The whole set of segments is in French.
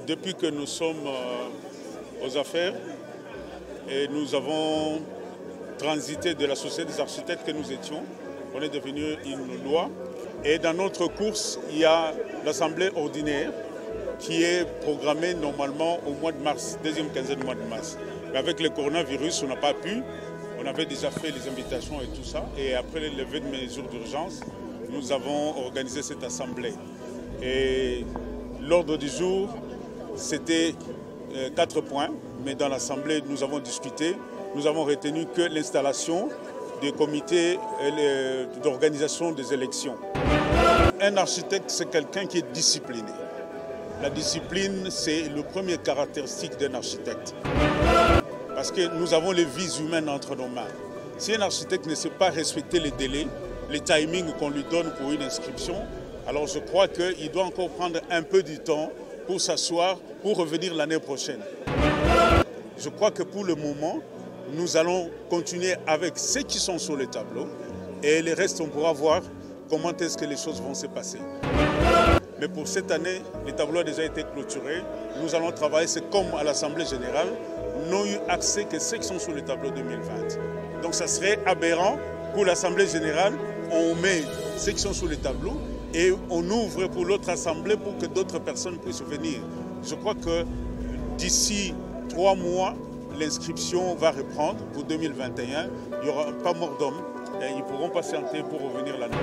depuis que nous sommes aux affaires, et nous avons transité de la société des architectes que nous étions, on est devenu une loi. Et dans notre course, il y a l'Assemblée ordinaire qui est programmée normalement au mois de mars, deuxième quinzaine du mois de mars. Mais avec le coronavirus, on n'a pas pu. On avait déjà fait les invitations et tout ça. Et après le lever de mesures d'urgence, nous avons organisé cette assemblée. Et l'ordre du jour, c'était 4 points. Mais dans l'assemblée, nous avons discuté. Nous avons retenu que l'installation des comités d'organisation des élections. Un architecte, c'est quelqu'un qui est discipliné. La discipline, c'est le premier caractéristique d'un architecte. Parce que nous avons les vies humaines entre nos mains. Si un architecte ne sait pas respecter les délais, les timings qu'on lui donne pour une inscription, alors je crois qu'il doit encore prendre un peu du temps pour s'asseoir, pour revenir l'année prochaine. Je crois que pour le moment, nous allons continuer avec ceux qui sont sur le tableau et le reste, on pourra voir comment est-ce que les choses vont se passer. Mais pour cette année, le tableau a déjà été clôturé. Nous allons travailler, c'est comme à l'Assemblée générale, n'ont eu accès que ceux qui sont sur le tableau 2020. Donc ça serait aberrant pour l'Assemblée générale, on met ceux qui sont sur le tableau et on ouvre pour l'autre Assemblée pour que d'autres personnes puissent venir. Je crois que d'ici 3 mois, l'inscription va reprendre pour 2021. Il n'y aura pas mort d'homme. Ils pourront patienter pour revenir l'année.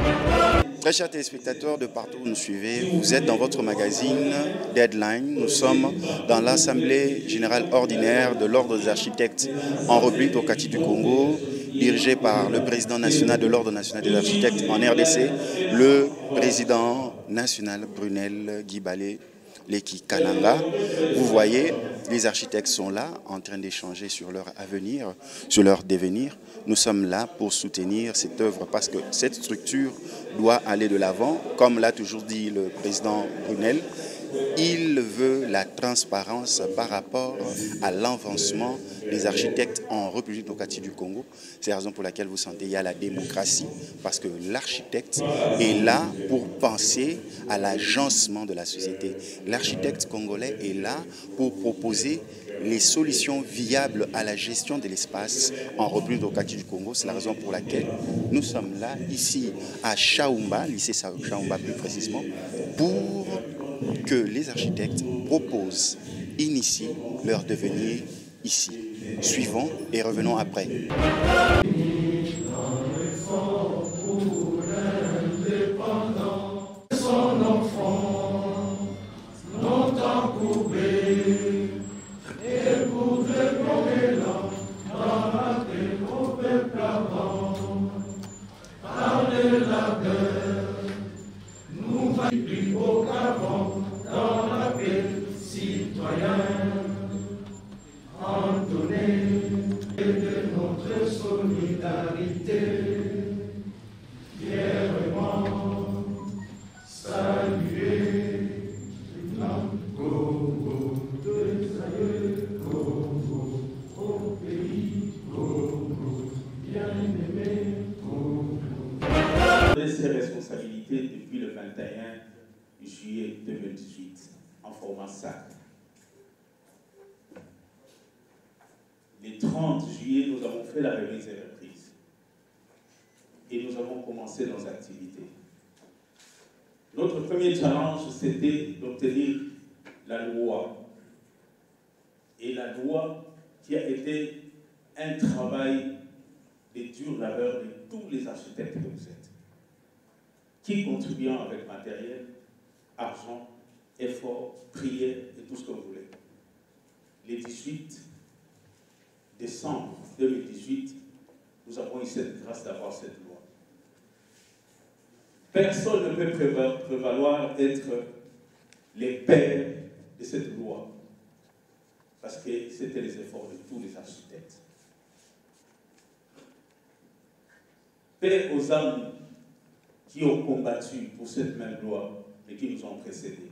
Très chers téléspectateurs de partout où vous nous suivez, vous êtes dans votre magazine Deadline. Nous sommes dans l'Assemblée générale ordinaire de l'Ordre des architectes en République démocratique du Congo, dirigée par le président national de l'Ordre national des architectes en RDC, le président national Brunel Guibalé Leki Kananga. Vous voyez, les architectes sont là en train d'échanger sur leur avenir, sur leur devenir. Nous sommes là pour soutenir cette œuvre parce que cette structure doit aller de l'avant. Comme l'a toujours dit le président Brunel, il veut la transparence par rapport à l'avancement des architectes en République démocratique du Congo. C'est la raison pour laquelle vous sentez qu'il y a la démocratie, parce que l'architecte est là pour penser à l'agencement de la société. L'architecte congolais est là pour proposer les solutions viables à la gestion de l'espace en République démocratique du Congo. C'est la raison pour laquelle nous sommes là, ici à Chaumba, lycée Chaumba plus précisément, pour que les architectes proposent, initient leur devenir ici. Suivons et revenons après. Ses responsabilités depuis le 21 juillet 2018 en format SAC. Le 30 juillet, nous avons fait la remise et reprise et nous avons commencé nos activités. Notre premier challenge, c'était d'obtenir la loi. Et la loi qui a été un travail de dur labeur de tous les architectes que vous êtes, qui contribuant avec matériel, argent, effort, prière et tout ce que vous voulez. Le 18 décembre 2018, nous avons eu cette grâce d'avoir cette loi. Personne ne peut prévaloir être les pères de cette loi, parce que c'était les efforts de tous les architectes. Paix aux âmes qui ont combattu pour cette même loi et qui nous ont précédés.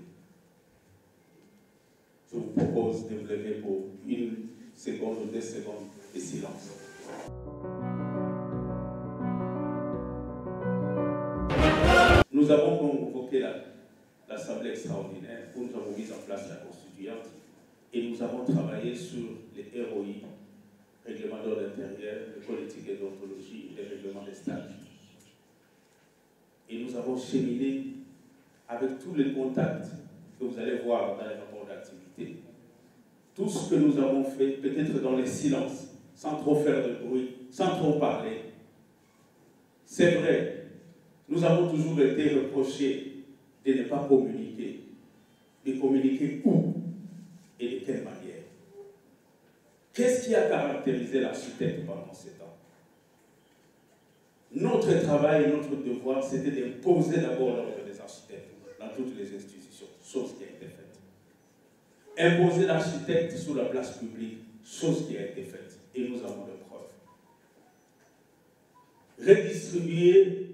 Je vous propose de vous lever pour 1 seconde ou 2 secondes de silence. Nous avons convoqué l'Assemblée extraordinaire où nous avons mis en place la Constitution. étudiantes. Et nous avons travaillé sur les ROI, règlements d'ordre intérieur, les politiques et d'ontologie, les règlements des stages. Et nous avons cheminé avec tous les contacts que vous allez voir dans les rapports d'activité. Tout ce que nous avons fait, peut-être dans les silences, sans trop faire de bruit, sans trop parler. C'est vrai, nous avons toujours été reprochés de ne pas communiquer. De communiquer où et de quelle manière? Qu'est-ce qui a caractérisé l'architecte pendant ces temps? Notre travail, notre devoir, c'était d'imposer d'abord l'ordre des architectes dans toutes les institutions, chose qui a été faite. Imposer l'architecte sur la place publique, chose qui a été faite. Et nous avons des preuves. Redistribuer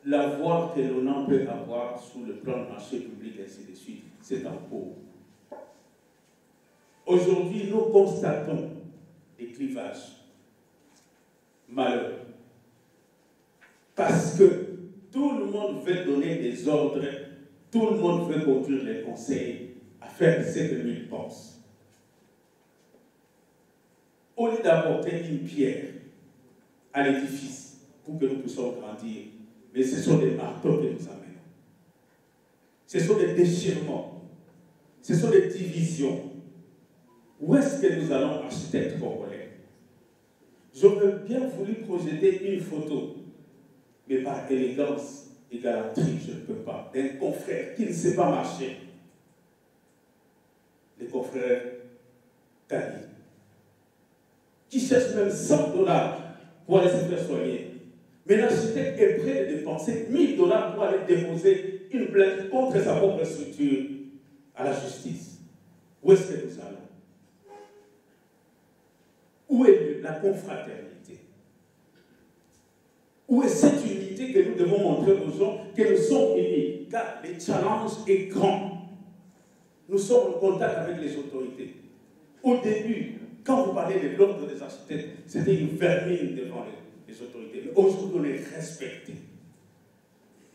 la voie que l'on peut avoir sur le plan de marché public, et ainsi de suite, c'est en cours. Aujourd'hui, nous constatons des clivages malheureux. Parce que tout le monde veut donner des ordres, tout le monde veut conduire les conseils à faire ce que lui pense. Au lieu d'apporter une pierre à l'édifice pour que nous puissions grandir, mais ce sont des marteaux que nous amènons. Ce sont des déchirements. Ce sont des divisions. Où est-ce que nous allons, architectes congolais? J'aurais bien voulu projeter une photo, mais par élégance et galanterie, je ne peux pas, d'un confrère qui ne sait pas marcher. Le confrère Kali, qui cherche même $100 pour aller se faire soigner. Mais l'architecte est prêt de dépenser $1000 pour aller déposer une plainte contre sa propre structure à la justice. Où est-ce que nous allons? Où est la confraternité? Où est cette unité que nous devons montrer aux gens que nous sommes unis? Car le challenge est grand. Nous sommes en contact avec les autorités. Au début, quand vous parlez de l'ordre des architectes, c'était une vermine devant les autorités. Mais aujourd'hui, on est respecté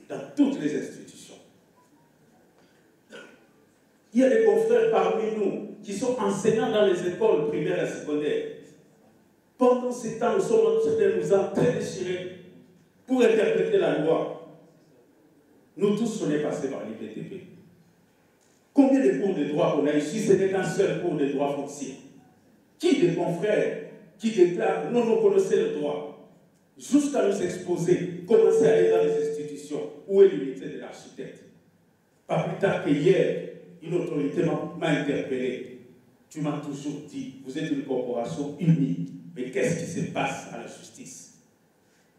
dans toutes les institutions. Il y a des confrères parmi nous qui sont enseignants dans les écoles primaires et secondaires. Pendant ces temps, nous sommes en train de nous entredéchirer pour interpréter la loi. Nous tous, on est passés par l'IPTP. Combien de cours de droit on a ici? Ce n'est qu'un seul cours de droit foncier. Qui des confrères qui déclarent non, nous connaissons le droit, jusqu'à nous exposer, commencer à aller dans les institutions? Où est l'unité de l'architecte? Pas plus tard qu'hier, une autorité m'a interpellé. Tu m'as toujours dit, vous êtes une corporation unie, mais qu'est-ce qui se passe à la justice?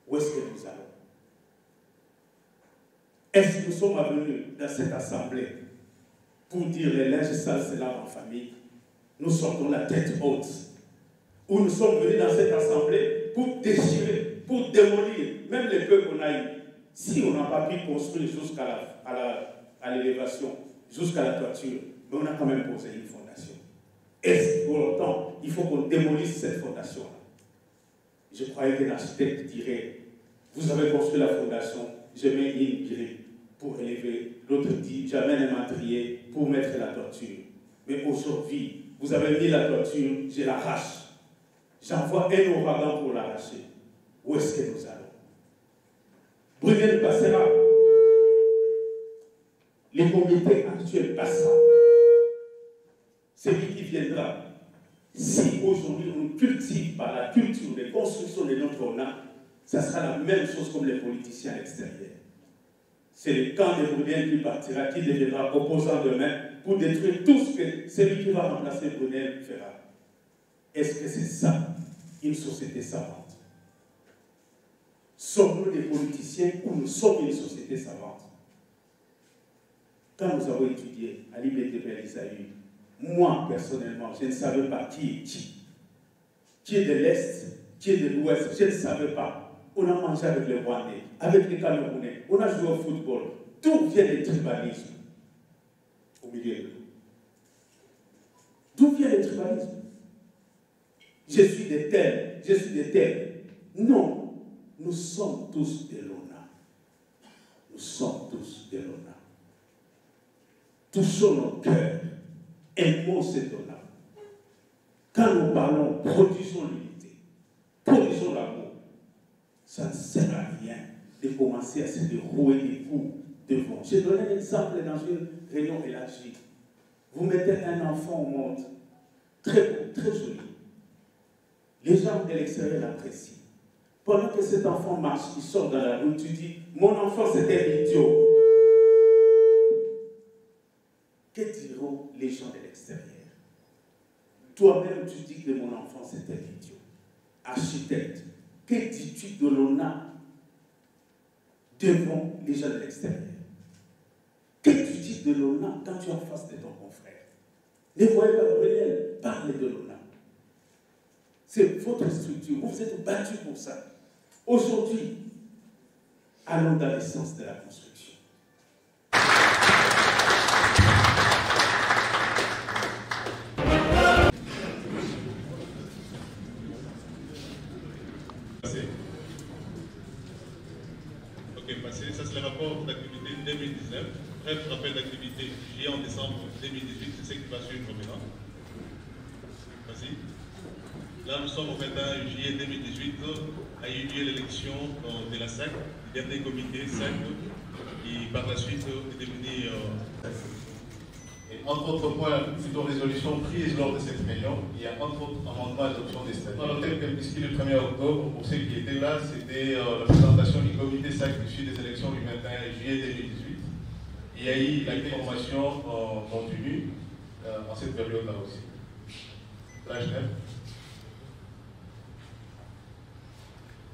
Où est-ce que nous allons? Est-ce que nous sommes venus dans cette assemblée pour dire les linges sales se lavent en famille? Nous sortons la tête haute. Ou nous sommes venus dans cette assemblée pour déchirer, pour démolir, même les peu qu'on a eu. Si on n'a pas pu construire jusqu'à l'élévation, jusqu'à la toiture, mais on a quand même posé une fondation. Est-ce que pour autant, il faut qu'on démolisse cette fondation-là? Je croyais que l'architecte dirait, vous avez construit la fondation, je mets une grille pour élever. L'autre dit, j'amène un meurtrier pour mettre la toiture. Mais aujourd'hui, vous avez mis la toiture, je l'arrache. J'envoie un ouragan pour l'arracher. Où est-ce que nous allons? Brunel passera. Les comités actuels passera. C'est lui qui viendra. Si aujourd'hui on ne cultive pas la culture de construction de notre âme, ça sera la même chose comme les politiciens extérieurs. C'est le camp de Brunel qui partira, qui deviendra opposant demain pour détruire tout ce que celui qui va remplacer Brunel fera. Est-ce que c'est ça, une société savante? Sommes-nous des politiciens ou nous sommes une société savante? Quand nous avons étudié à l'IBTP à l'Isaïe, moi, personnellement, je ne savais pas qui est qui. Qui est de l'Est, qui est de l'Ouest, je ne savais pas. On a mangé avec les Rwandais, avec les Camerounais, on a joué au football. D'où vient le tribalisme au milieu de nous? D'où vient le tribalisme? Je suis de tel, je suis de tel. Non, nous sommes tous de l'ONA. Nous sommes tous de l'ONA. touchons nos cœurs, aimons cet honneur. Quand nous parlons, produisons l'unité, produisons l'amour. Ça ne sert à rien de commencer à se dérouler les coups devant. J'ai donné un exemple dans une réunion élargie. Vous mettez un enfant au monde, très beau, très joli. Les gens de l'extérieur l'apprécient. Pendant que cet enfant marche, il sort dans la rue, tu dis, mon enfant c'était idiot. Que diront les gens de l'extérieur? Toi-même, tu dis que mon enfant c'était idiot. Architecte, que dis-tu de l'honneur devant les gens de l'extérieur? Que tu dis de l'honneur quand tu es en face de ton confrère? Ne voyez pas Brunel parler de l'honneur. C'est votre structure. Vous vous êtes battu pour ça. Aujourd'hui, allons dans l'essence de la construction. Ok, passé. Ça, c'est le rapport d'activité 2019. Bref, rappel d'activité juillet en décembre 2018. C'est ce qui va suivre maintenant. Vas-y. Là, nous sommes au 21 juillet 2018, a eu lieu l'élection de la SAC, du dernier comité SAC, qui par la suite est devenu... Et entre autres points, plutôt résolutions prises lors de cette réunion, il y a entre autres amendements à l'adoption des statuts. Dans le tel que puisqu'il est le 1er octobre, pour ceux qui étaient là, c'était la présentation du comité SAC issu des élections du 21 juillet 2018. Il y a eu la formation continue en cette période-là aussi. Là, je n'aime.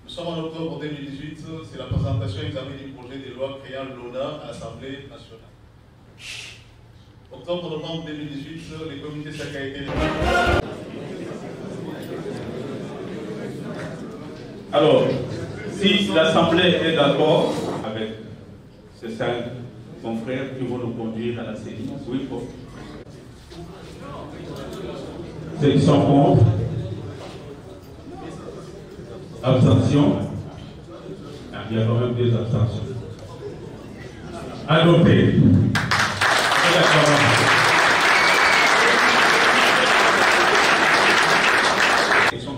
Nous sommes en octobre 2018, c'est la présentation et examen du projet de loi créant l'ONA à l'Assemblée nationale. Octobre-novembre 2018, les comités SAC a été... Alors, si l'Assemblée est d'accord avec ces 5 confrères qui vont nous conduire à la série, oui, pour... Ceux qui sont contre, abstention, il y a quand même 2 abstentions. Adopté.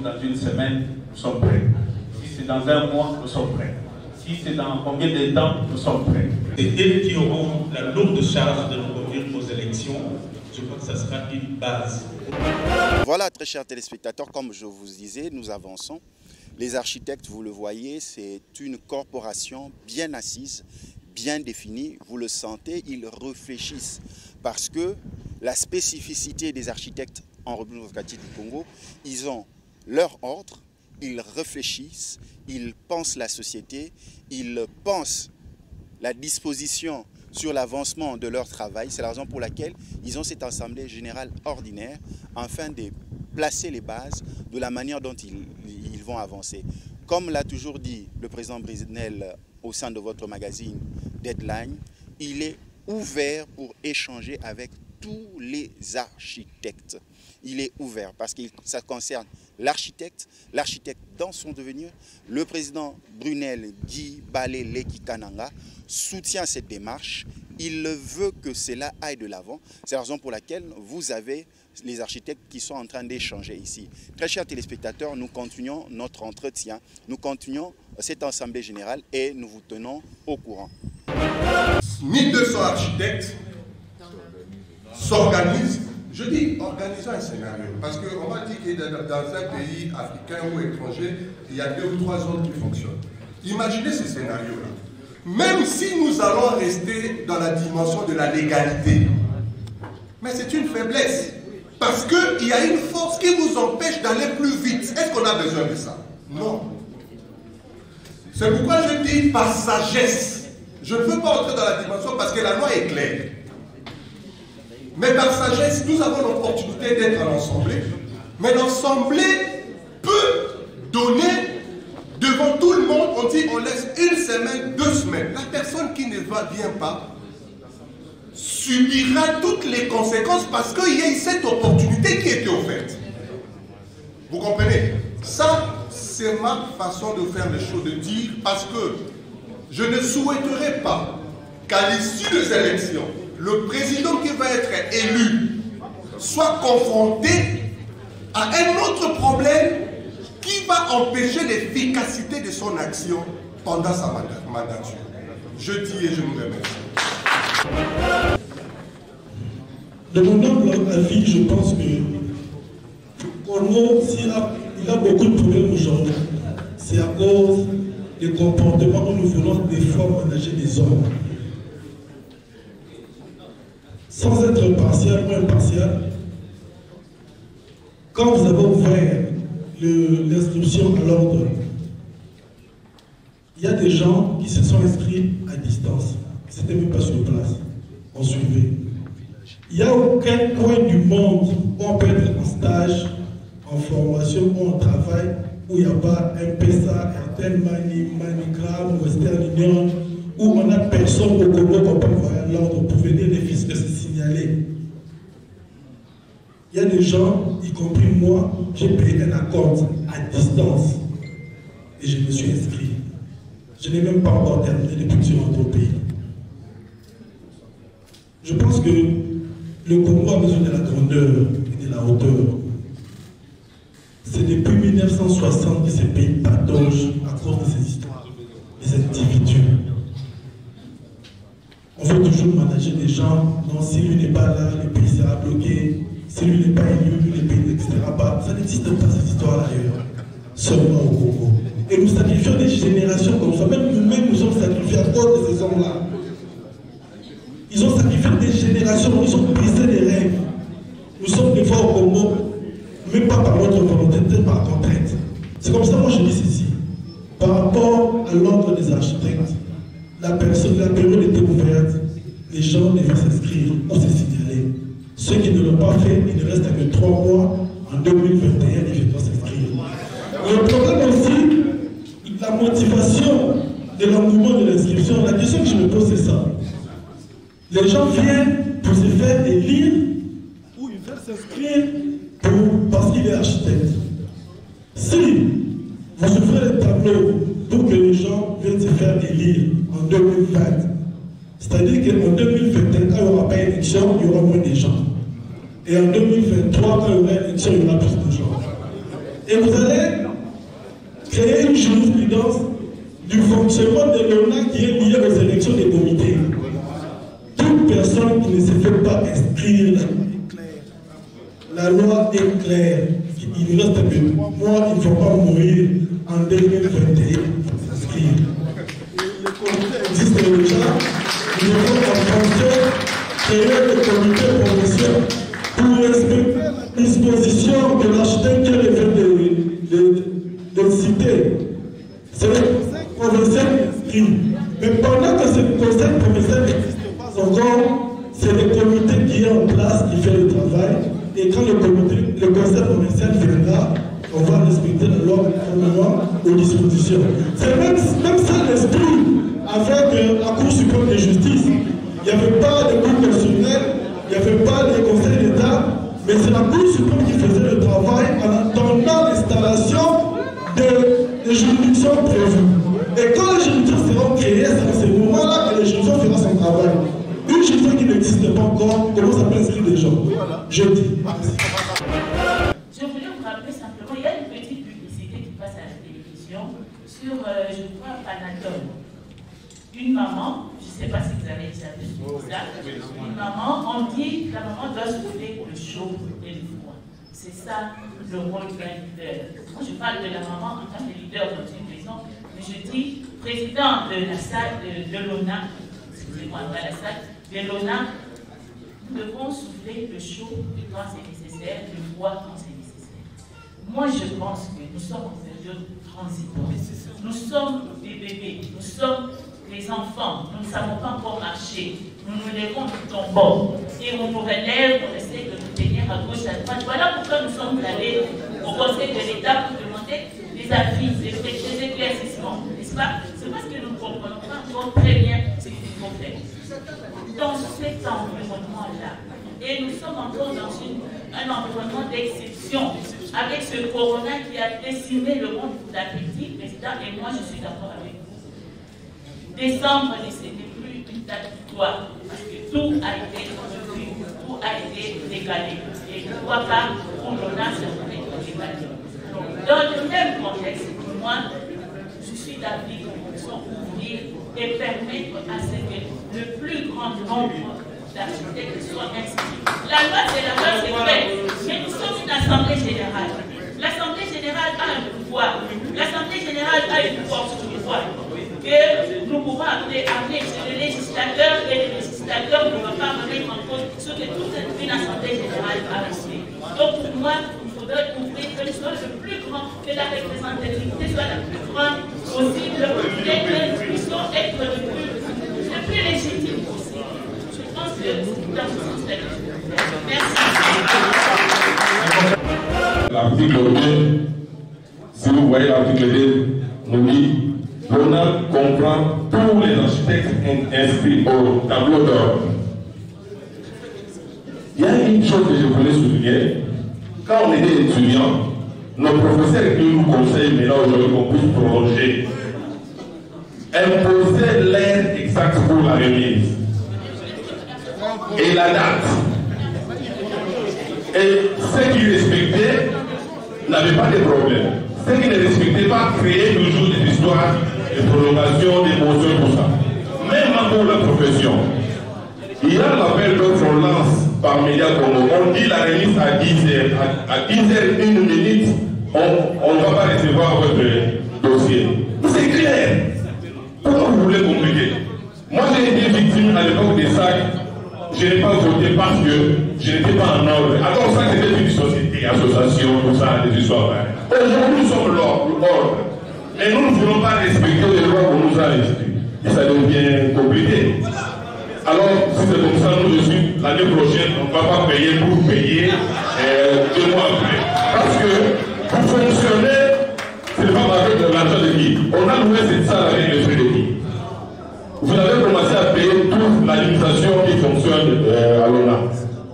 Dans une semaine, nous sommes prêts. Si c'est dans un mois, nous sommes prêts. Si c'est dans combien de temps, nous sommes prêts. C'est eux qui auront la lourde charge de nous conduire aux élections. Je crois que ça sera une base. Voilà, très chers téléspectateurs, comme je vous disais, nous avançons. Les architectes, vous le voyez, c'est une corporation bien assise, bien définie. Vous le sentez, ils réfléchissent. Parce que la spécificité des architectes en République démocratique du Congo, ils ont leur ordre, ils réfléchissent, ils pensent la société, ils pensent la disposition sur l'avancement de leur travail. C'est la raison pour laquelle ils ont cette assemblée générale ordinaire afin de placer les bases de la manière dont ils vont avancer. Comme l'a toujours dit le président Brunel au sein de votre magazine Deadline, il est ouvert pour échanger avec tous les architectes. Il est ouvert parce que ça concerne l'architecte dans son devenir. Le président Brunel Guy Balé Leki Kananga soutient cette démarche. Il veut que cela aille de l'avant. C'est la raison pour laquelle vous avez les architectes qui sont en train d'échanger ici. Très chers téléspectateurs, nous continuons notre entretien. Nous continuons cette assemblée générale et nous vous tenons au courant. 1200 architectes s'organisent. Je dis organisons un scénario, parce qu'on m'a dit que dans un pays africain ou étranger, il y a 2 ou 3 zones qui fonctionnent. Imaginez ce scénario-là. Même si nous allons rester dans la dimension de la légalité, mais c'est une faiblesse, parce qu'il y a une force qui vous empêche d'aller plus vite. Est-ce qu'on a besoin de ça? Non. C'est pourquoi je dis par sagesse. Je ne veux pas entrer dans la dimension parce que la loi est claire. Mais par sagesse, nous avons l'opportunité d'être en assemblée. Mais l'assemblée peut donner devant tout le monde. On dit on laisse 1 semaine, 2 semaines. La personne qui ne vient pas subira toutes les conséquences parce qu'il y a cette opportunité qui était offerte. Vous comprenez? Ça, c'est ma façon de faire les choses, de dire, parce que je ne souhaiterais pas qu'à l'issue des élections, le président qui va être élu soit confronté à un autre problème qui va empêcher l'efficacité de son action pendant sa mandature. Je dis et je vous remercie. De mon humble avis, je pense que le Congo, s'il a beaucoup de problèmes aujourd'hui, c'est à cause des comportements où nous voulons des fois manager des hommes. Sans être partial ou impartial, quand vous avez ouvert l'inscription à l'ordre, il y a des gens qui se sont inscrits à distance. C'était même pas sur place. On suivait. Il n'y a aucun coin du monde où on peut être en stage, en formation ou en travail, où il n'y a pas un PESA, Airtel, MoneyGram, Western Union, où on n'a personne au Congo qu'on peut envoyer à l'ordre pour venir les fils de se signaler. Il y a des gens, y compris moi, j'ai payé un accord à distance et je me suis inscrit. Je n'ai même pas encore terminé depuis que je rentre au pays. Je pense que le Congo a besoin de la grandeur et de la hauteur. C'est depuis 1960 que ces pays patauchent à cause de ces histoires, des individus. On veut toujours manager des gens, non, si lui n'est pas là, le pays sera bloqué, si lui n'est pas élu, le pays, etc. Ça n'existe pas cette histoire ailleurs, seulement au Congo. Et nous sacrifions des générations comme ça, même nous-mêmes nous sommes sacrifiés à cause de ces hommes-là. Ils ont sacrifié des générations, ils ont brisé les rêves. Nous sommes des fois au Congo, même pas par notre volonté, peut-être par contrainte. C'est comme ça, moi je dis ceci. Par rapport à l'ordre des architectes, la période était ouverte, les gens devaient s'inscrire, on s'est signalé. Ceux qui ne l'ont pas fait, il ne reste que 3 mois, en 2021, ils vont s'inscrire. Le problème aussi, la motivation de l'engouement de l'inscription, la question que je me pose c'est ça. Les gens viennent pour se faire élire ou ils veulent s'inscrire parce qu'il est architecte. Si vous ouvrez les tableaux pour que les gens viennent se faire élire en 2020, c'est-à-dire qu'en 2021, quand il n'y aura pas d'élection, il y aura moins de gens. Et en 2023, quand il y aura élection, il y aura plus de gens. Et vous allez créer une jurisprudence du fonctionnement de l'ONA qui est lié aux élections des comités. Toute personne qui ne se fait pas inscrire, la loi est claire. Il ne reste que 3 mois, il ne faut pas mourir en 2021 pour s'inscrire. Le comité existe déjà. Nous devons en français créer le comité provincial pour respecter la disposition de l'architecte qui est de citer. C'est le conseil provincial inscrit. Mais pendant que ce conseil provincial n'existe pas encore, c'est le comité qui est en place qui fait le travail. Et quand le conseil provincial viendra, on va respecter la loi conformément aux dispositions. C'est même ça l'esprit avec la Cour suprême de justice. Il n'y avait pas de Cour constitutionnelle, il n'y avait pas de Conseil d'État, mais c'est la Cour suprême qui faisait le travail en attendant l'installation des juridictions prévues. Et quand les juridictions seront créées, c'est à ce moment-là que les juridictions feront son travail. Une juridiction qui n'existe pas encore, comment ça peut inscrire des gens? Je dis. Je voulais vous rappeler simplement, il y a une petite publicité qui passe à la télévision sur, je crois, Panadol. Une maman, je ne sais pas si vous avez déjà vu ça, une maman, on dit que la maman doit souffler le chaud et le froid. C'est ça le rôle d'un leader. Moi, je parle de la maman en tant que leader dans une maison, mais je dis président de la salle de l'ONA, excusez-moi, pas la salle, de l'ONA, nous devons souffler le chaud quand c'est nécessaire, le froid quand c'est nécessaire. Moi, je pense que nous sommes en période transitoire. Nous sommes des bébés, nous sommes des enfants, nous ne savons pas encore marcher. Nous nous lèvons, nous tombons. Et on nous relève, on essaie de nous tenir à gauche, à droite. Voilà pourquoi nous sommes allés au Conseil de l'État pour demander des avis, des éclaircissements. N'est-ce pas? C'est parce que nous ne comprenons pas encore très bien ce qu'il faut faire. Dans cet environnement-là, et nous sommes encore dans un environnement d'exception, avec ce corona qui a décimé le monde, vous l'avez dit, président, et moi je suis d'accord avec vous. Décembre, ce n'est plus une date victoire, parce que tout a été revu, tout a été décalé. Et je ne vois pas où l'ONAS a été décalé. Dans le même contexte, moi, je suis d'avis que nous puissions ouvrir et permettre à ce que le plus grand nombre d'architectes soient inscrits. La loi, c'est la loi, c'est vrai, mais nous sommes une assemblée générale. L'assemblée générale a un pouvoir. L'assemblée générale a une force sur le pouvoir que nous pouvons amener chez le législateur, et le législateur ne va pas remettre en cause ce que toute une assemblée générale a reçu. Donc pour moi, il faudrait ouvrir que soit le plus grand, que la représentativité soit la plus grande possible, et que nous puissions être le plus légitime possible. Je pense que dans ce sens, merci. L'article 2, si vous voyez l'article 2, nous dit l'ONA comprend tous les architectes inscrits au tableau d'ordre. Il y a une chose que je voulais souligner. Quand on était étudiant, nos professeurs qui nous conseillent maintenant aujourd'hui qu'on puisse prolonger imposaient l'heure exacte pour la remise et la date. Et ceux qui respectaient n'avaient pas de problème. Ceux qui ne respectaient pas créaient toujours des histoires de prolongation, d'émotions, tout ça. Même pour la profession. Il y a l'appel d'offres qu'on lance par Mediacomo. On dit la remise à 10h. À 10h, 1 minute, on ne va pas recevoir votre dossier. C'est clair. Pourquoi vous voulez compliquer? Moi, j'ai été victime à l'époque des sacs. Je n'ai pas voté parce que je n'étais pas en ordre. Alors ça, c'était une société, association, tout ça, des histoires. Aujourd'hui, nous sommes l'ordre. Mais nous ne voulons pas respecter les lois qu'on nous a inscrites. Et ça devient compliqué. Alors, si c'est comme ça, nous, l'année prochaine, on ne va pas payer pour payer 2 mois après. Parce que pour fonctionner, ce n'est pas avec l'argent de qui. On a loué cette salle avec le frais de qui. Vous avez commencé à payer toute l'administration qui fonctionne à l'ONA.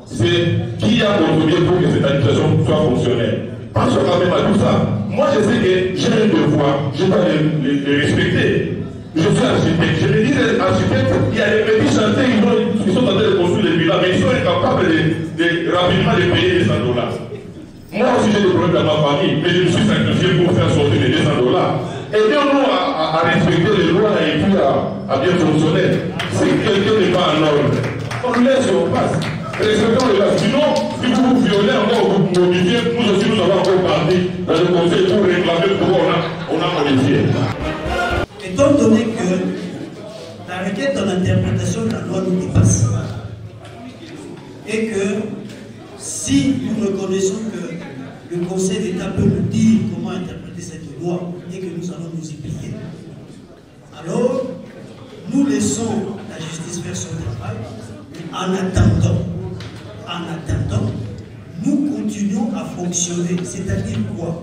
C'est qui a contribué pour que cette administration soit fonctionnelle. Pensons quand même à tout ça. Moi, je sais que j'ai un devoir, je dois les respecter. Je suis architecte. Je me dis, les architectes, il y a des petits chantiers qui sont en train de construire les villas, mais ils sont incapables de rapidement de payer les $100. Moi aussi, j'ai des problèmes dans ma famille, mais je me suis sacrifié pour faire sortir les $200. Aidez-nous à respecter les lois et puis à bien fonctionner. Si quelqu'un n'est pas en ordre, on laisse et on passe. Respectons les lois. Sinon, si vous vous violez encore, vous modifiez, nous aussi nous avons encore parti dans le conseil pour réclamer pourquoi on a modifié. Étant donné que la requête dans l'interprétation de la loi nous dépasse, et que si nous reconnaissons que le Conseil d'État peut nous dire comment interpréter cette loi et que nous allons nous y plier, alors nous laissons la justice faire son travail. En attendant, nous continuons à fonctionner. C'est-à-dire quoi?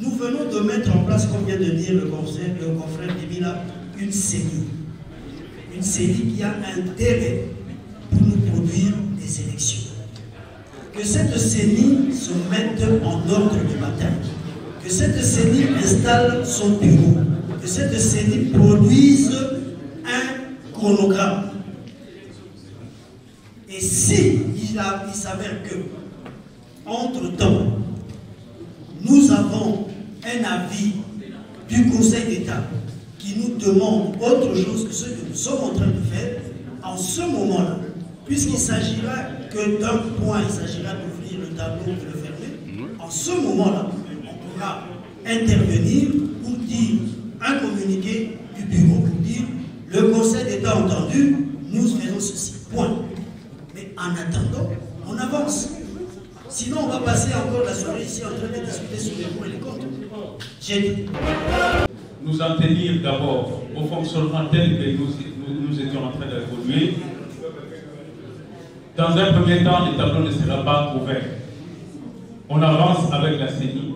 Nous venons de mettre en place, comme vient de dire le confrère Dibila, une CENI. Une CENI qui a un délai pour nous produire des élections. Que cette CENI se mette en ordre du matin. Que cette CENI installe son bureau. Que cette CENI produise un chronogramme. Et si il s'avère que, entre-temps, nous avons un avis du Conseil d'État qui nous demande autre chose que ce que nous sommes en train de faire, en ce moment-là, puisqu'il s'agira que d'un point, il s'agira d'ouvrir le tableau ou de le fermer, en ce moment-là, on pourra intervenir pour dire un communiqué du bureau, pour dire le Conseil d'État entendu, nous faisons ceci, point. Mais en attendant, on avance. Sinon, on va passer encore la soirée ici en train de discuter sur les pour et les contre. J'ai dit. Nous en tenir d'abord au fonctionnement tel que nous étions en train d'évoluer. Dans un premier temps, le tableau ne sera pas ouvert. On avance avec la CENI.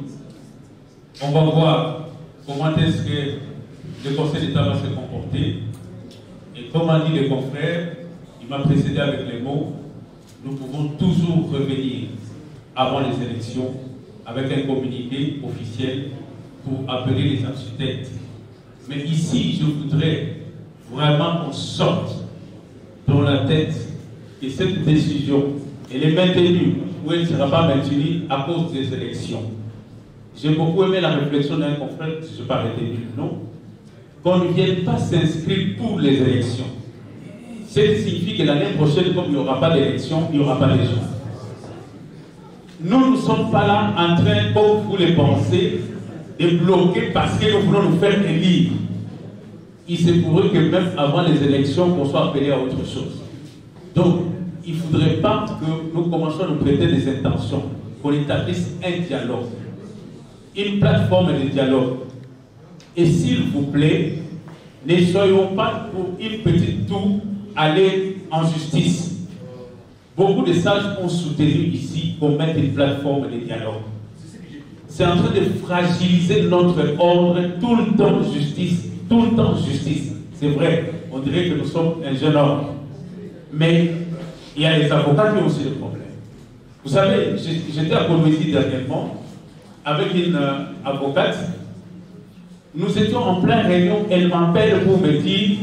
On va voir comment est-ce que le Conseil d'État va se comporter. Et comme a dit le confrère, il m'a précédé avec les mots, nous pouvons toujours revenir avant les élections avec un communiqué officiel pour appeler les architectes. Mais ici, je voudrais vraiment qu'on sorte dans la tête que cette décision, elle est maintenue ou elle ne sera pas maintenue à cause des élections. J'ai beaucoup aimé la réflexion d'un confrère, je ne suis pas retenu le nom, qu'on ne vienne pas s'inscrire pour les élections. Ce qui signifie que l'année prochaine, comme il n'y aura pas d'élection, il n'y aura pas de gens. Nous ne sommes pas là en train, comme vous le pensez, de bloquer parce que nous voulons nous faire élire. Il se pourrait que même avant les élections, qu'on soit appelé à autre chose. Donc, il ne faudrait pas que nous commencions à nous prêter des intentions, qu'on établisse un dialogue, une plateforme de dialogue. Et s'il vous plaît, ne soyons pas pour une petite tour aller en justice. Beaucoup de sages ont soutenu ici qu'on mette une plateforme de dialogue. C'est en train de fragiliser notre ordre, tout le temps justice, tout le temps justice. C'est vrai, on dirait que nous sommes un jeune homme. Mais il y a les avocats qui ont aussi des problèmes. Vous savez, j'étais à Polynésie dernièrement avec une avocate. Nous étions en pleine réunion, elle m'appelle pour me dire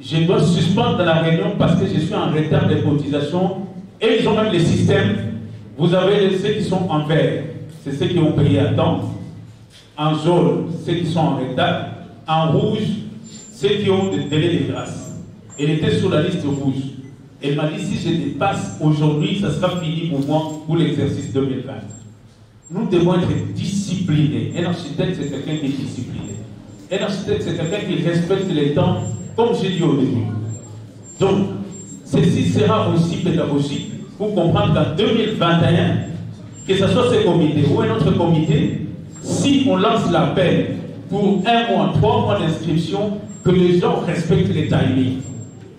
je dois suspendre la réunion parce que je suis en retard de cotisation. Et ils ont même les systèmes. Vous avez ceux qui sont en vert, c'est ceux qui ont payé à temps. En jaune, ceux qui sont en retard. En rouge, ceux qui ont des délais de grâce. Elle était sur la liste rouge. Elle m'a dit si je dépasse aujourd'hui, ça sera fini pour moi pour l'exercice 2020. Nous devons être disciplinés. Un architecte, c'est quelqu'un qui est discipliné. Un architecte, c'est quelqu'un qui respecte les temps, comme j'ai dit au début. Donc, ceci sera aussi pédagogique pour comprendre qu'en 2021, que ce soit ce comité ou un autre comité, si on lance l'appel pour 1 mois, 3 mois d'inscription, que les gens respectent les timings.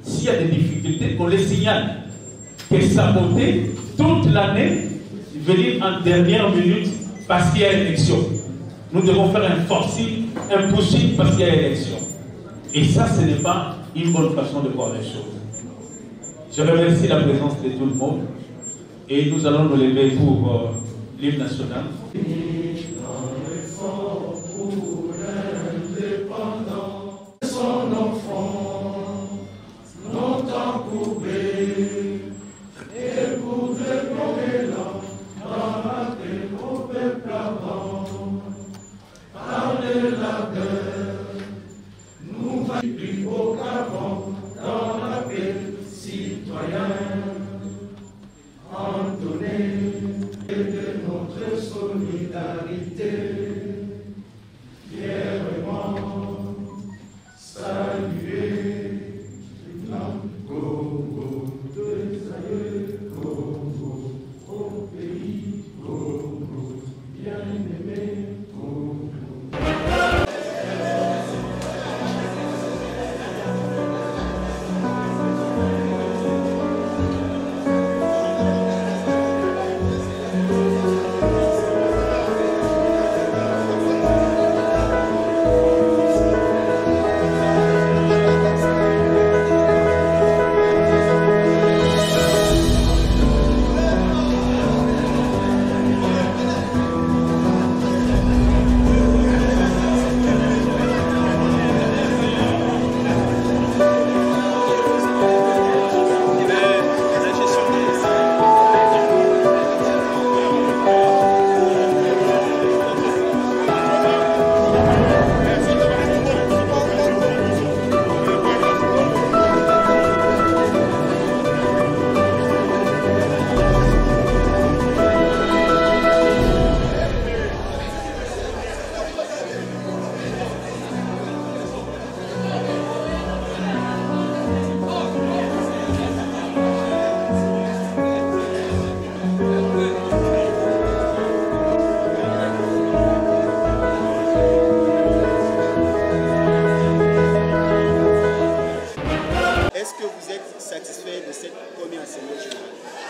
S'il y a des difficultés, qu'on les signale. Que saboter toute l'année, venir en dernière minute parce qu'il y a élection. Nous devons faire un forcing, un pushing parce qu'il y a élection. Et ça, ce n'est pas une bonne façon de voir les choses. Je remercie la présence de tout le monde et nous allons nous lever pour l'hymne national. Son enfant, longtemps courbé, et pour déplorer l'an, dans la terre au peuple avant, par les labeurs, nous va plus haut qu'avant, dans la paix citoyenne, en donner de notre solidarité, fièrement. Saluer Congo, Congo, au pays Congo, bien-aimé Congo.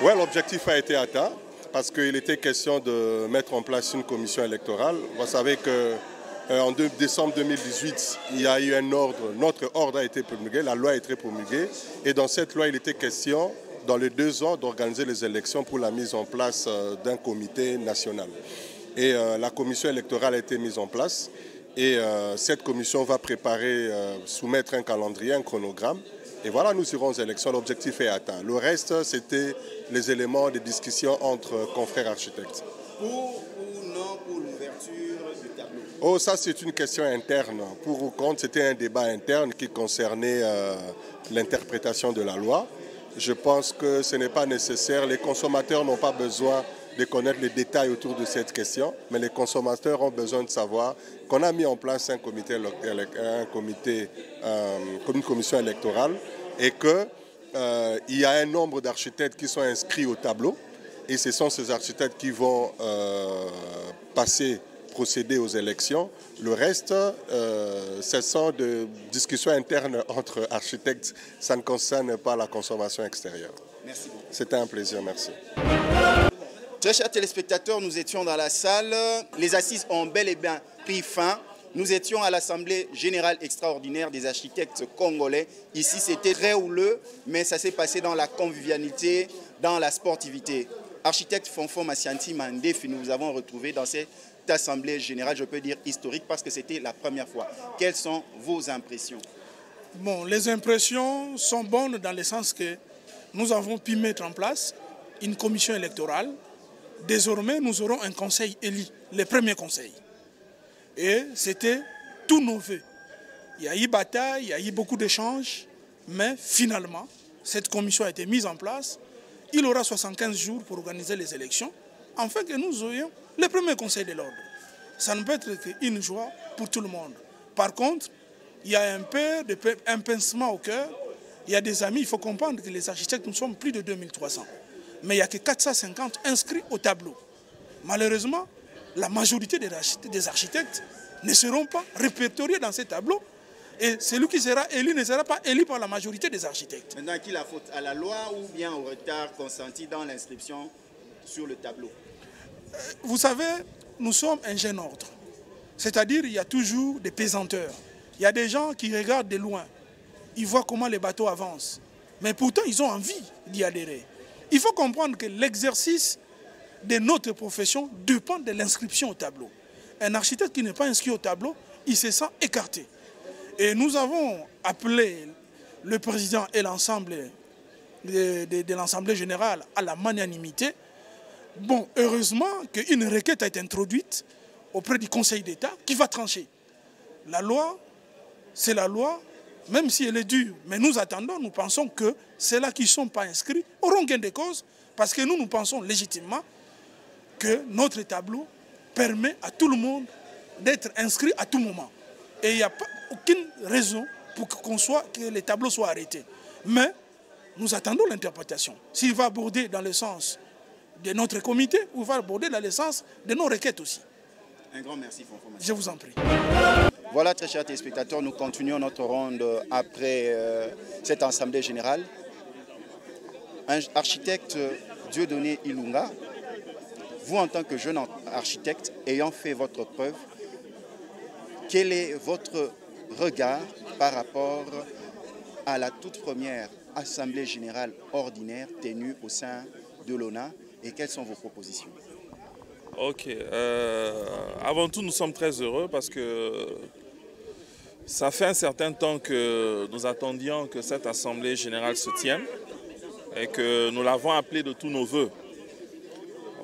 Oui, l'objectif a été atteint parce qu'il était question de mettre en place une commission électorale. Vous savez qu'en décembre 2018, il y a eu un ordre, notre ordre a été promulgué, la loi a été promulguée. Et dans cette loi, il était question, dans les 2 ans, d'organiser les élections pour la mise en place d'un comité national. Et la commission électorale a été mise en place. Et cette commission va préparer, soumettre un calendrier, un chronogramme Et voilà, nous irons aux élections, l'objectif est atteint. Le reste, c'était les éléments de discussion entre confrères architectes. Pour ou non pour l'ouverture du tableau? Oh, ça c'est une question interne. Pour ou contre, c'était un débat interne qui concernait l'interprétation de la loi. Je pense que ce n'est pas nécessaire. Les consommateurs n'ont pas besoin de connaître les détails autour de cette question, mais les consommateurs ont besoin de savoir qu'on a mis en place une commission électorale et qu'il y a un nombre d'architectes qui sont inscrits au tableau et ce sont ces architectes qui vont procéder aux élections. Le reste, ce sont des discussions internes entre architectes, ça ne concerne pas la consommation extérieure. Merci beaucoup. C'était un plaisir, merci. Très chers téléspectateurs, nous étions dans la salle. Les assises ont bel et bien pris fin. Nous étions à l'Assemblée générale extraordinaire des architectes congolais. Ici, c'était très houleux, mais ça s'est passé dans la convivialité, dans la sportivité. Architecte Fonfon Massianti Mandefi, nous vous avons retrouvé dans cette assemblée générale, je peux dire historique, parce que c'était la première fois. Quelles sont vos impressions? Bon, les impressions sont bonnes dans le sens que nous avons pu mettre en place une commission électorale. Désormais, nous aurons un conseil élu, le premier conseil. Et c'était tous nos vœux. Il y a eu bataille, il y a eu beaucoup d'échanges, mais finalement, cette commission a été mise en place. Il aura 75 jours pour organiser les élections, afin que nous ayons le premier conseil de l'ordre. Ça ne peut être qu'une joie pour tout le monde. Par contre, il y a un pincement au cœur. Il y a des amis, il faut comprendre que les architectes, nous sommes plus de 2300. Mais il n'y a que 450 inscrits au tableau. Malheureusement, la majorité des architectes ne seront pas répertoriés dans ces tableaux. Et celui qui sera élu ne sera pas élu par la majorité des architectes. Maintenant, qui la faute? À la loi ou bien au retard consenti dans l'inscription sur le tableau? Vous savez, nous sommes un jeune ordre. C'est-à-dire qu'il y a toujours des pesanteurs. Il y a des gens qui regardent de loin. Ils voient comment les bateaux avancent. Mais pourtant, ils ont envie d'y adhérer. Il faut comprendre que l'exercice de notre profession dépend de l'inscription au tableau. Un architecte qui n'est pas inscrit au tableau, il se sent écarté. Et nous avons appelé le président et l'ensemble de l'Assemblée générale à la magnanimité. Bon, heureusement qu'une requête a été introduite auprès du Conseil d'État qui va trancher. La loi, c'est la loi, même si elle est dure. Mais nous attendons, nous pensons que ceux-là qui ne sont pas inscrits auront gain de cause, parce que nous pensons légitimement que notre tableau permet à tout le monde d'être inscrit à tout moment. Et il n'y a pas aucune raison pour que les tableaux soient arrêtés. Mais nous attendons l'interprétation. S'il va aborder dans le sens de notre comité ou il va aborder dans le sens de nos requêtes aussi. Un grand merci, Fonfon. Je vous en prie. Voilà, très chers téléspectateurs, nous continuons notre ronde après cette assemblée générale. Un architecte Dieudonné Ilunga, vous en tant que jeune architecte ayant fait votre preuve, quel est votre regard par rapport à la toute première assemblée générale ordinaire tenue au sein de l'ONA et quelles sont vos propositions? Ok, avant tout nous sommes très heureux parce que ça fait un certain temps que nous attendions que cette assemblée générale se tienne et que nous l'avons appelée de tous nos voeux.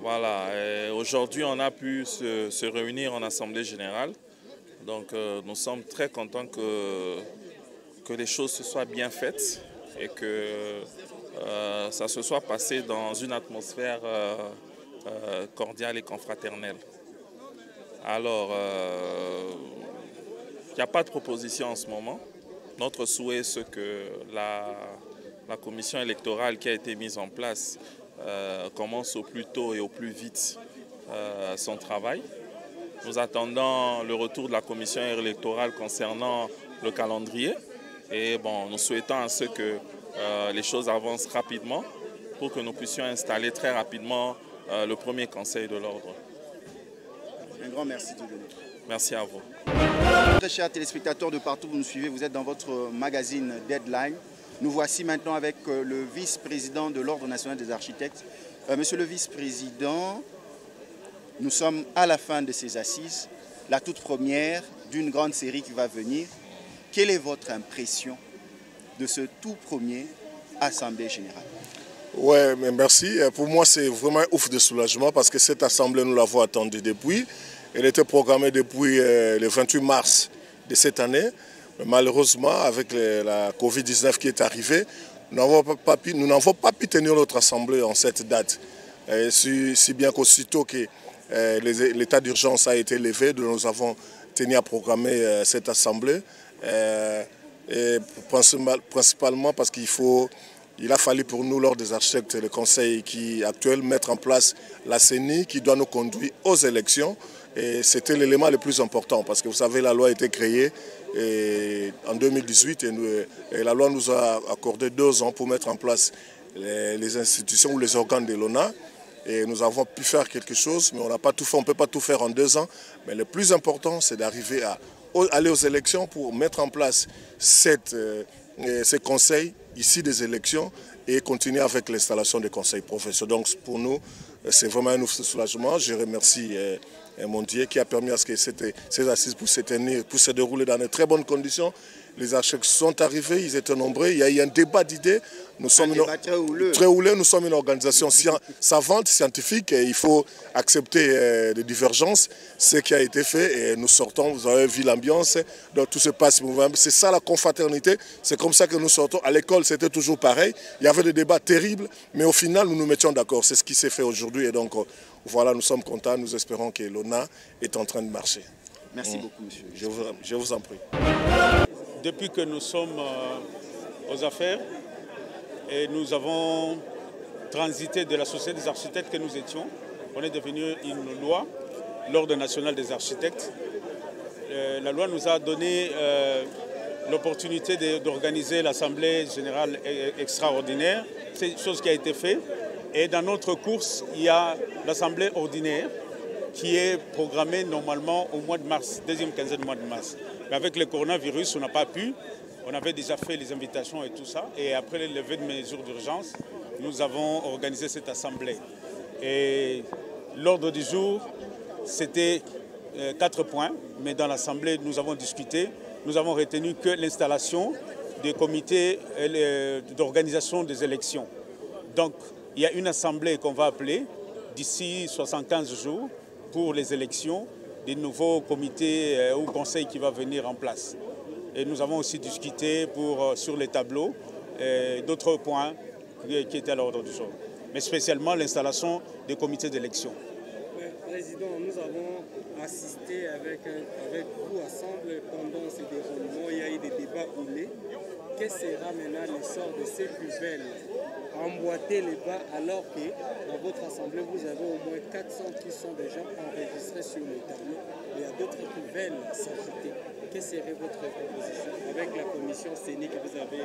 Voilà, aujourd'hui on a pu se réunir en assemblée générale, donc nous sommes très contents que les choses se soient bien faites et que ça se soit passé dans une atmosphère cordiale et confraternelle. Alors, il n'y a pas de proposition en ce moment. Notre souhait, c'est que la commission électorale qui a été mise en place commence au plus tôt et au plus vite son travail. Nous attendons le retour de la commission électorale concernant le calendrier et bon, nous souhaitons à ce que les choses avancent rapidement pour que nous puissions installer très rapidement le premier conseil de l'ordre. Un grand merci de donner. Merci à vous. Très chers téléspectateurs de partout où vous nous suivez, vous êtes dans votre magazine Deadline. Nous voici maintenant avec le vice-président de l'Ordre national des architectes. Monsieur le vice-président, nous sommes à la fin de ces assises, la toute première d'une grande série qui va venir. Quelle est votre impression de ce tout premier Assemblée générale? Oui, mais merci. Pour moi, c'est vraiment un ouf de soulagement parce que cette Assemblée, nous l'avons attendue depuis. Elle était programmée depuis le 28 mars de cette année. Mais malheureusement, avec la Covid-19 qui est arrivée, nous n'avons pas pu tenir notre Assemblée en cette date. Si bien qu'aussitôt que l'état d'urgence a été levé, nous avons tenu à programmer cette Assemblée. Et principalement parce il a fallu pour nous, lors des architectes, le Conseil actuel, mettre en place la CENI qui doit nous conduire aux élections. Et c'était l'élément le plus important parce que vous savez, la loi a été créée en 2018 et la loi nous a accordé 2 ans pour mettre en place les institutions ou les organes de l'ONA. Et nous avons pu faire quelque chose, mais on n'a pas tout fait, on ne peut pas tout faire en 2 ans. Mais le plus important, c'est d'arriver à aller aux élections pour mettre en place ces conseils ici des élections et continuer avec l'installation des conseils professionnels. Donc pour nous, c'est vraiment un soulagement. Je remercie mon Dieu qui a permis à ce que ces assises puissent se dérouler dans de très bonnes conditions. Les architectes sont arrivés, ils étaient nombreux, il y a eu un débat d'idées. Nous sommes très houleux, nous sommes une organisation savante, scientifique, et il faut accepter des divergences. Ce qui a été fait, et nous sortons, vous avez vu l'ambiance, donc tout se passe. C'est ça la confraternité, c'est comme ça que nous sortons. À l'école, c'était toujours pareil, il y avait des débats terribles, mais au final, nous nous mettions d'accord. C'est ce qui s'est fait aujourd'hui, et donc voilà, nous sommes contents, nous espérons que l'ONA est en train de marcher. Merci beaucoup, monsieur. Je vous en prie. Depuis que nous sommes aux affaires et nous avons transité de la Société des architectes que nous étions, on est devenu une loi, l'Ordre national des architectes. La loi nous a donné l'opportunité d'organiser l'Assemblée générale extraordinaire. C'est une chose qui a été faite. Et dans notre course, il y a l'Assemblée ordinaire qui est programmée normalement au mois de mars, deuxième quinzaine du mois de mars. Mais avec le coronavirus, on n'a pas pu. On avait déjà fait les invitations et tout ça. Et après le lever de mesures d'urgence, nous avons organisé cette assemblée. Et l'ordre du jour, c'était 4 points. Mais dans l'assemblée, nous avons discuté. Nous avons retenu que l'installation des comités d'organisation des élections. Donc, il y a une assemblée qu'on va appeler d'ici 75 jours pour les élections, des nouveaux comités ou conseils qui vont venir en place. Et nous avons aussi discuté sur les tableaux d'autres points qui étaient à l'ordre du jour, mais spécialement l'installation des comités d'élection. Président, nous avons assisté avec vous ensemble pendant ces déroulements. Il y a eu des débats houlés. Quel sera maintenant le sort de ces poubelles emboîter les bas alors que dans votre assemblée, vous avez au moins 400 qui sont déjà enregistrés sur le tableau. Il y a d'autres qui veulent s'ajouter. Quelle serait votre proposition avec la commission CENI que vous avez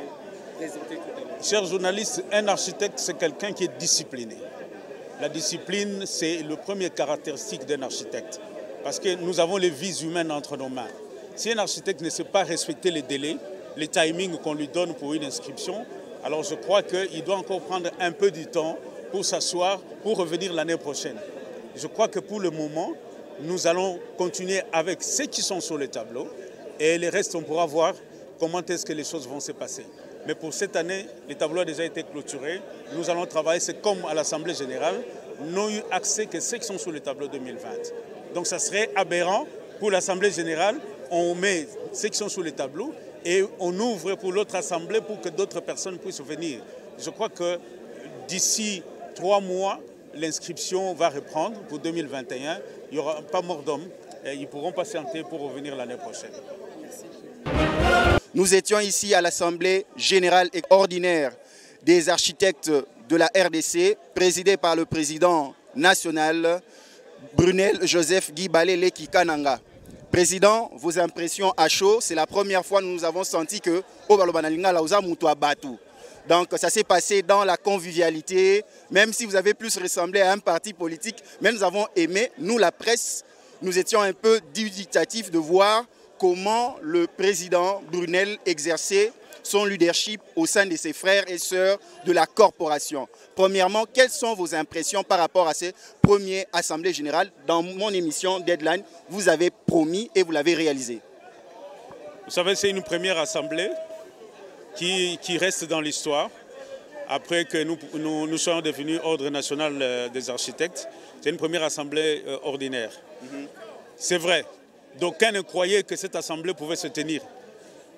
présentée tout à l'heure? Chers journalistes, un architecte, c'est quelqu'un qui est discipliné. La discipline, c'est le premier caractéristique d'un architecte. Parce que nous avons les vies humaines entre nos mains. Si un architecte ne sait pas respecter les délais, les timings qu'on lui donne pour une inscription, alors je crois qu'il doit encore prendre un peu du temps pour s'asseoir, pour revenir l'année prochaine. Je crois que pour le moment, nous allons continuer avec ceux qui sont sur le tableau et les restes, on pourra voir comment est-ce que les choses vont se passer. Mais pour cette année, le tableau a déjà été clôturé. Nous allons travailler, c'est comme à l'Assemblée générale, n'ont eu accès que ceux qui sont sur le tableau 2020. Donc ça serait aberrant pour l'Assemblée générale, on met ceux qui sont sur le tableau et on ouvre pour l'autre assemblée pour que d'autres personnes puissent venir. Je crois que d'ici 3 mois, l'inscription va reprendre pour 2021. Il n'y aura pas mort d'homme. Ils pourront patienter pour revenir l'année prochaine. Nous étions ici à l'Assemblée générale et ordinaire des architectes de la RDC, présidée par le président national Brunel Joseph Guy Balele Kikananga. Président, vos impressions à chaud, c'est la première fois que nous avons senti que donc ça s'est passé dans la convivialité, même si vous avez plus ressemblé à un parti politique, mais nous avons aimé, nous la presse, nous étions un peu dubitatifs de voir comment le président Brunel exerçait son leadership au sein de ses frères et sœurs de la corporation. Premièrement, quelles sont vos impressions par rapport à ces premières assemblées générales? Dans mon émission Deadline, vous avez promis et vous l'avez réalisé. Vous savez, c'est une première assemblée qui reste dans l'histoire. Après que nous soyons devenus Ordre national des architectes, c'est une première assemblée ordinaire. C'est vrai, d'aucuns ne croyaient que cette assemblée pouvait se tenir.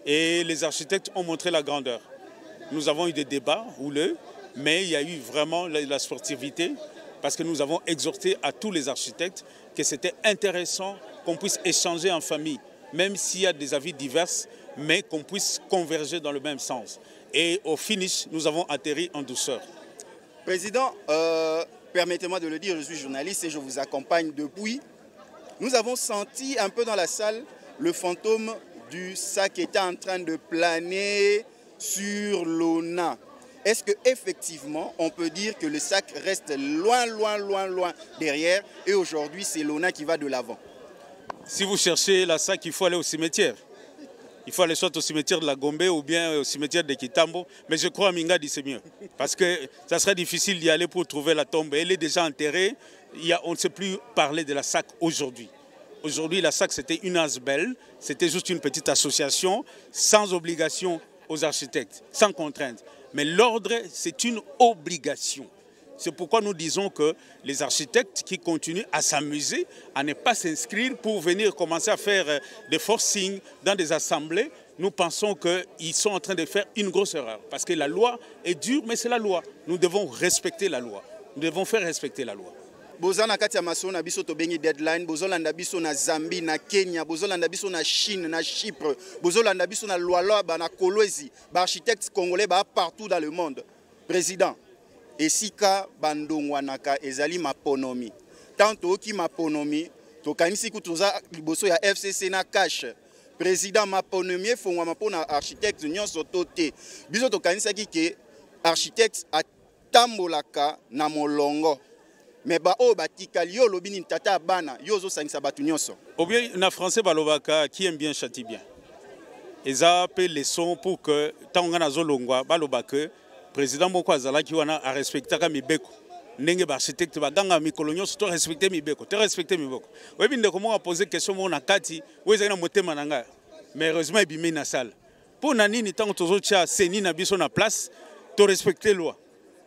Et les architectes ont montré la grandeur. Nous avons eu des débats houleux, mais il y a eu vraiment la sportivité, parce que nous avons exhorté à tous les architectes que c'était intéressant qu'on puisse échanger en famille, même s'il y a des avis divers, mais qu'on puisse converger dans le même sens. Et au finish, nous avons atterri en douceur. Président, permettez-moi de le dire, je suis journaliste et je vous accompagne depuis. Nous avons senti un peu dans la salle le fantôme du sac qui était en train de planer sur l'ONA. Est-ce qu'effectivement, on peut dire que le sac reste loin derrière et aujourd'hui, c'est l'ONA qui va de l'avant? Si vous cherchez la sac, il faut aller au cimetière. Il faut aller soit au cimetière de la Gombe ou bien au cimetière de Kitambo. Mais je crois à Mingadi, c'est mieux. Parce que ça serait difficile d'y aller pour trouver la tombe. Elle est déjà enterrée. On ne sait plus parler de la SAC aujourd'hui. Aujourd'hui, la SAC, c'était une ASBEL. C'était juste une petite association sans obligation aux architectes, sans contrainte. Mais l'ordre, c'est une obligation. C'est pourquoi nous disons que les architectes qui continuent à s'amuser, à ne pas s'inscrire pour venir commencer à faire des forcings dans des assemblées, nous pensons qu'ils sont en train de faire une grosse erreur. Parce que la loi est dure, mais c'est la loi. Nous devons respecter la loi. Nous devons faire respecter la loi. Bozana kati ya maso na biso to bengi deadline, bozolanda biso na Zambie, na Kenya, bozolanda biso na Chine, na Chypre, bozolanda biso na Lualaba, na Kolwezi, ba architectes congolais ba partout dans le monde. Président, esika bandongwanaka ezali maponomi. Tanto ki maponomi, to kanisi kutuza liboso ya FCC na cash. Président maponomi fongwa mapona architectes nyonso tote. Biso to kanisa ki ke architectes atambolaka na molongo. Mais ba o batikali yo lobini tata bana yo zo sangisa batu nyonso. Ou bien na français balobaka qui aime bien châtie bien. Eza pe leçon pour que tanga na zolongwa balobaka président moko azalaki wana a respectaka mibeko. Ndenge ba architecte baganga mikolo nyonso to respecter mibeko, to respecter mibeko. Webi ndeko mo a poser question mo na kati, weza na motema nanga. Mais heureusement ebimi na salle. Pour na nini tango tozo tia seni na biso na place, to respecter loi.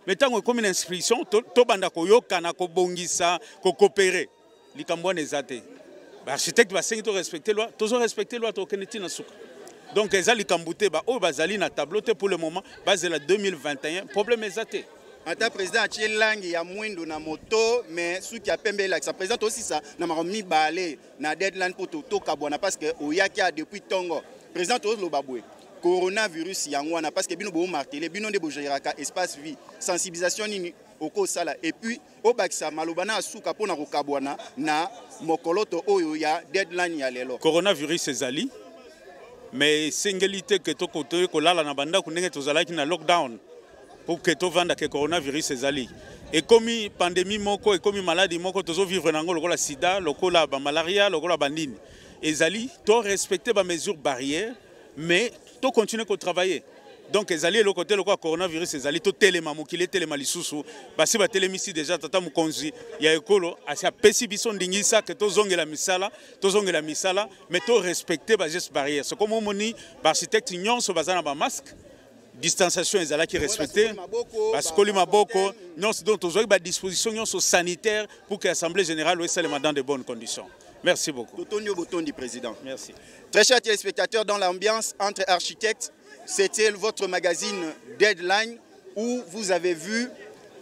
Mais tant comme une inscription, to banda ko yokana ko bongisa, ko coopérer. Likambo nezate. L'architecte va sengi to respecter loi, toujours respecter loi to keneti na suka. Donc ezali kambute ba o bazali na tableau te pour le moment, basé la 2021, problème ezate. Ata président atie langi ya mwindo na moto, mais ceux qui a pembe la ça présente aussi ça na maromi balé na deadline pour to kabwana parce que oyaki a depuis tongo. Président to lo babwe. Coronavirus yangwana parce que bino bo martelé bino de bojeraka espace vie sensibilisation nini oko sala et puis au bakisa malobana asuka pona kokabwana na mokoloto oyo ya deadline ya lelo coronavirus ezali mais singelité que to koto ko lala na banda kunenge tozalaki na lockdown pour que to vanda que coronavirus ezali et comme pandémie moko et comme maladie moko tozo vivre nango lokola sida lokola ba malaria lokola bandini ezali to respecter ba mesures barrières mais to continuer à travailler. Donc les alliés le côté le coronavirus les alliés to telema mokile telema lisusu basi ba telemisi déjà tata mukonzi ya ekolo asia pesi biso ndingisa que to zongela misala mais to respecter ba gestes barrières. C'est comme moni ba architecte nyonso bazana ba masque distanciation ezala qui respecter parce que maboko nyonso donc tozo ba disposition nyonso sanitaire pour que l'assemblée générale soit dans de bonnes conditions. Merci beaucoup. Totonio Botondi, président. Merci. Très chers téléspectateurs, dans l'ambiance entre architectes, c'était votre magazine Deadline où vous avez vu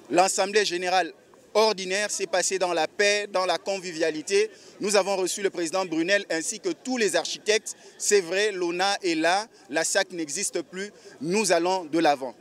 l'Assemblée générale ordinaire s'est passée dans la paix, dans la convivialité. Nous avons reçu le président Brunel ainsi que tous les architectes. C'est vrai, l'ONA est là, la SAC n'existe plus. Nous allons de l'avant.